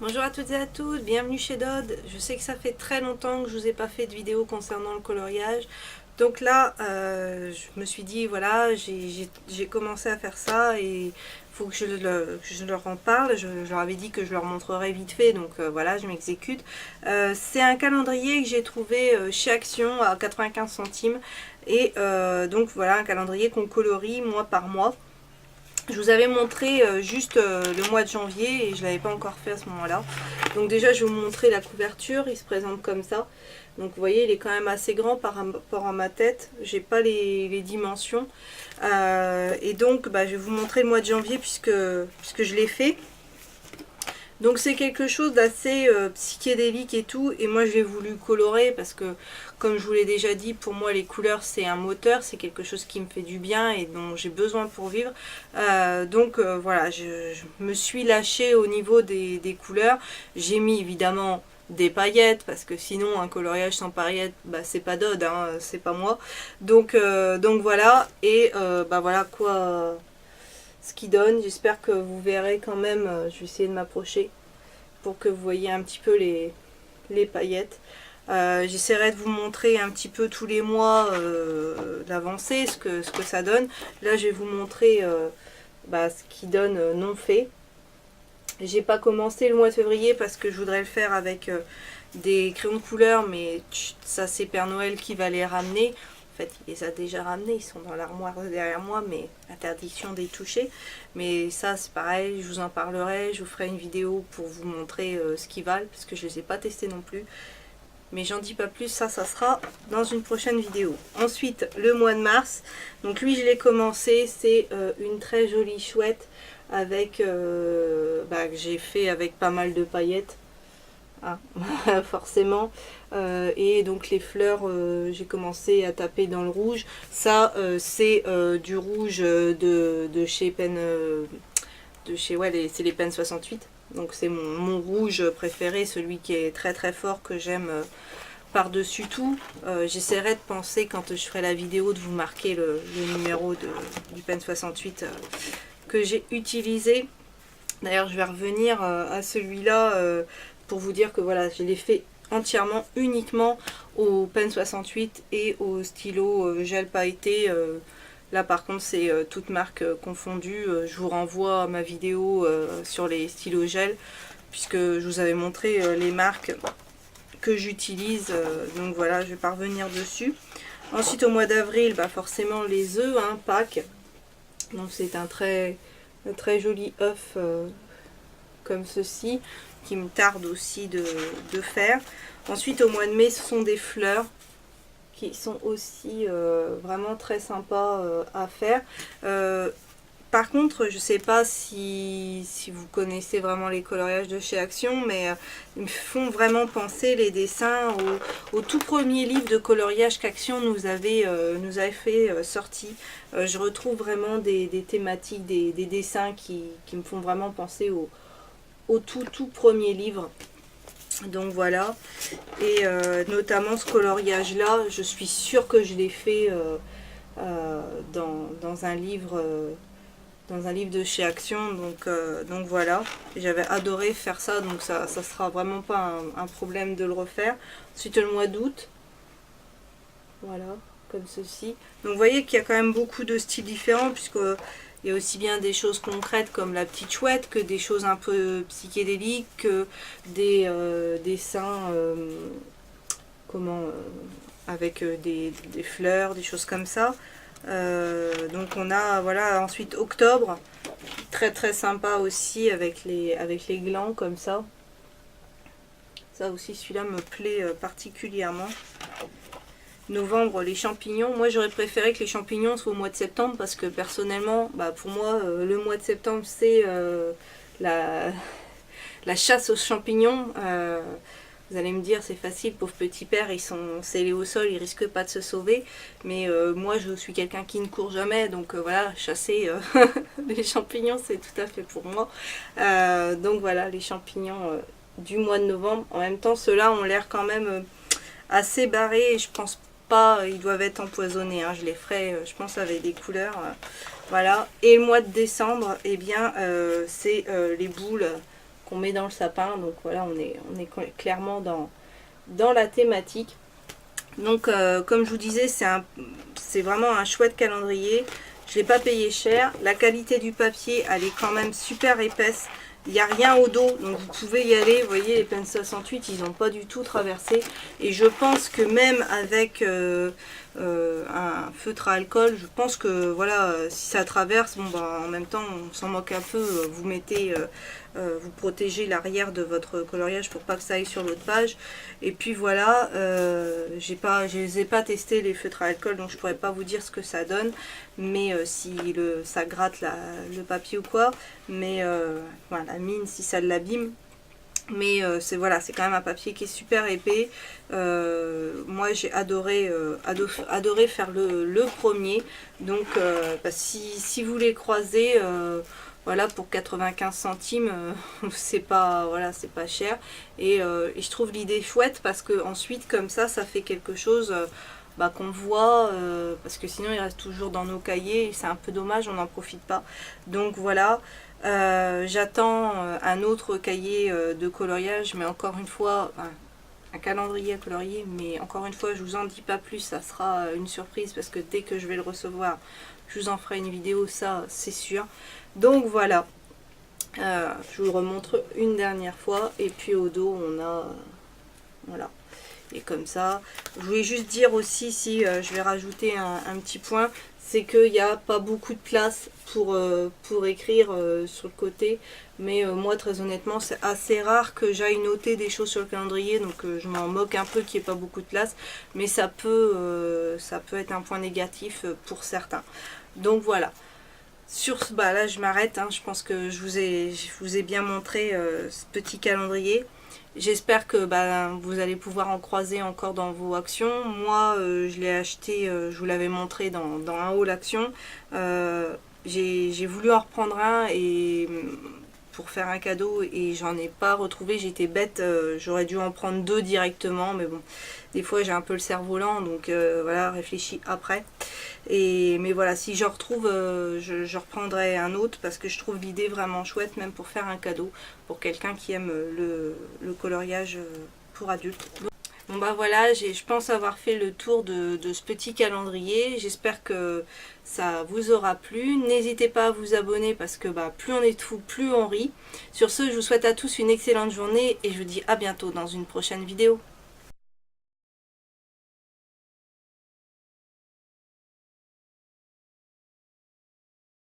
Bonjour à toutes et à tous, bienvenue chez Dodd. Je sais que ça fait très longtemps que je vous ai pas fait de vidéo concernant le coloriage. Donc là, je me suis dit, voilà, j'ai commencé à faire ça et il faut que je leur en parle. Je leur avais dit que je leur montrerai vite fait, donc voilà, je m'exécute. C'est un calendrier que j'ai trouvé chez Action à 95 centimes. Et donc voilà, un calendrier qu'on colorie mois par mois. Je vous avais montré juste le mois de janvier et je ne l'avais pas encore fait à ce moment-là. Donc déjà je vais vous montrer la couverture, il se présente comme ça. Donc vous voyez il est quand même assez grand par rapport à ma tête, j'ai pas les dimensions. Et donc je vais vous montrer le mois de janvier puisque je l'ai fait. Donc c'est quelque chose d'assez psychédélique et tout, et moi j'ai voulu colorer parce que comme je vous l'ai déjà dit, pour moi les couleurs c'est un moteur, c'est quelque chose qui me fait du bien et dont j'ai besoin pour vivre. Voilà, je me suis lâchée au niveau des couleurs. J'ai mis évidemment des paillettes parce que sinon un coloriage sans paillettes c'est pas Dodd, hein, c'est pas moi. Donc voilà, et voilà quoi ce qui donne. J'espère que vous verrez quand même, je vais essayer de m'approcher pour que vous voyez un petit peu les paillettes. J'essaierai de vous montrer un petit peu tous les mois l'avancée, ce que ça donne. Là je vais vous montrer ce qui donne non fait. J'ai pas commencé le mois de février parce que je voudrais le faire avec des crayons de couleur, mais ça c'est Père Noël qui va les ramener. En fait, il les a déjà ramenés, ils sont dans l'armoire derrière moi, mais interdiction d'y toucher. Mais ça, c'est pareil, je vous en parlerai, je vous ferai une vidéo pour vous montrer ce qu'ils valent, parce que je ne les ai pas testés non plus. Mais j'en dis pas plus, ça sera dans une prochaine vidéo. Ensuite, le mois de mars. Donc lui, je l'ai commencé, c'est une très jolie chouette avec que j'ai fait avec pas mal de paillettes. Ah, forcément. Et donc les fleurs, j'ai commencé à taper dans le rouge. Ça, c'est du rouge de chez Pen, c'est les Pen 68. Donc c'est mon rouge préféré, celui qui est très très fort, que j'aime par-dessus tout. J'essaierai de penser quand je ferai la vidéo de vous marquer le numéro du Pen 68 que j'ai utilisé. D'ailleurs je vais revenir à celui-là pour vous dire que voilà, je l'ai fait entièrement uniquement au Pen 68 et au stylo gel pailleté. Là par contre c'est toutes marques confondues. Je vous renvoie à ma vidéo sur les stylos gel, puisque je vous avais montré les marques que j'utilise. Donc voilà, je vais pas revenir dessus. Ensuite au mois d'avril, forcément les œufs, hein, Pâques. Donc c'est un très joli œuf comme ceci, qui me tarde aussi de faire. Ensuite au mois de mai, ce sont des fleurs qui sont aussi vraiment très sympas à faire. Par contre, je sais pas si vous connaissez vraiment les coloriages de chez Action, mais ils me font vraiment penser les dessins au tout premier livre de coloriage qu'Action nous avait fait sorti. Je retrouve vraiment des thématiques, des dessins qui me font vraiment penser au tout premier livre. Donc voilà, et notamment ce coloriage là, je suis sûre que je l'ai fait dans un livre de chez Action. Donc voilà, j'avais adoré faire ça, donc ça sera vraiment pas un problème de le refaire. Ensuite le mois d'août, voilà, comme ceci. Donc vous voyez qu'il y a quand même beaucoup de styles différents, puisque il y a aussi bien des choses concrètes comme la petite chouette, que des choses un peu psychédéliques, que des dessins avec des fleurs, des choses comme ça. Donc on a voilà, ensuite octobre, très sympa aussi avec les glands comme ça. Ça aussi, celui-là me plaît particulièrement. Novembre, les champignons. Moi j'aurais préféré que les champignons soient au mois de septembre, parce que personnellement pour moi le mois de septembre c'est la chasse aux champignons. Vous allez me dire c'est facile, pauvre petit père, ils sont scellés au sol, ils risquent pas de se sauver. Mais moi je suis quelqu'un qui ne court jamais, donc voilà, chasser les champignons c'est tout à fait pour moi. Donc voilà, les champignons du mois de novembre. En même temps ceux-là ont l'air quand même assez barrés, et je pense pas, ils doivent être empoisonnés, hein. Je les ferai je pense avec des couleurs. Voilà. Et le mois de décembre, eh bien c'est les boules qu'on met dans le sapin. Donc voilà, on est clairement dans la thématique. Donc comme je vous disais, c'est vraiment un chouette calendrier. Je ne l'ai pas payé cher. La qualité du papier, elle est quand même super épaisse. Il n'y a rien au dos, donc vous pouvez y aller. Vous voyez, les Pen 68, ils n'ont pas du tout traversé. Et je pense que même avec un feutre à alcool, je pense que voilà, si ça traverse, bon bah en même temps, on s'en moque un peu. Vous mettez, vous protégez l'arrière de votre coloriage pour pas que ça aille sur l'autre page. Et puis voilà, je les ai pas testés les feutres à alcool, donc je pourrais pas vous dire ce que ça donne. Mais si ça gratte le papier ou quoi, mais voilà, la mine si ça l'abîme. Mais c'est voilà, c'est quand même un papier qui est super épais. Moi j'ai adoré faire le premier. Donc bah, si vous les croisez, voilà, pour 95 centimes, c'est pas, voilà, c'est pas cher. Et je trouve l'idée chouette parce que ensuite comme ça fait quelque chose. Bah, qu'on voit, parce que sinon il reste toujours dans nos cahiers et c'est un peu dommage, on n'en profite pas. Donc voilà, j'attends un autre cahier de coloriage, mais encore une fois, un calendrier à colorier, mais encore une fois je vous en dis pas plus, ça sera une surprise parce que dès que je vais le recevoir, je vous en ferai une vidéo, ça c'est sûr. Donc voilà, je vous le remontre une dernière fois, et puis au dos on a, voilà. Et comme ça, je voulais juste dire aussi, si je vais rajouter un petit point, c'est qu'il n'y a pas beaucoup de place pour écrire sur le côté. Mais moi, très honnêtement, c'est assez rare que j'aille noter des choses sur le calendrier. Donc je m'en moque un peu qu'il n'y ait pas beaucoup de place. Mais ça peut être un point négatif pour certains. Donc voilà. Sur ce, bah là je m'arrête, hein. Je pense que je vous ai bien montré ce petit calendrier. J'espère que vous allez pouvoir en croiser encore dans vos actions. Moi, je l'ai acheté, je vous l'avais montré dans un haul action. J'ai voulu en reprendre un et pour faire un cadeau et j'en ai pas retrouvé. J'étais bête, j'aurais dû en prendre deux directement, mais bon, des fois j'ai un peu le cerveau lent, donc voilà, réfléchis après. Mais voilà, si je retrouve, je reprendrai un autre parce que je trouve l'idée vraiment chouette, même pour faire un cadeau pour quelqu'un qui aime le coloriage pour adultes. Bon bah voilà, je pense avoir fait le tour de ce petit calendrier. J'espère que ça vous aura plu. N'hésitez pas à vous abonner parce que plus on est fou, plus on rit. Sur ce, je vous souhaite à tous une excellente journée et je vous dis à bientôt dans une prochaine vidéo.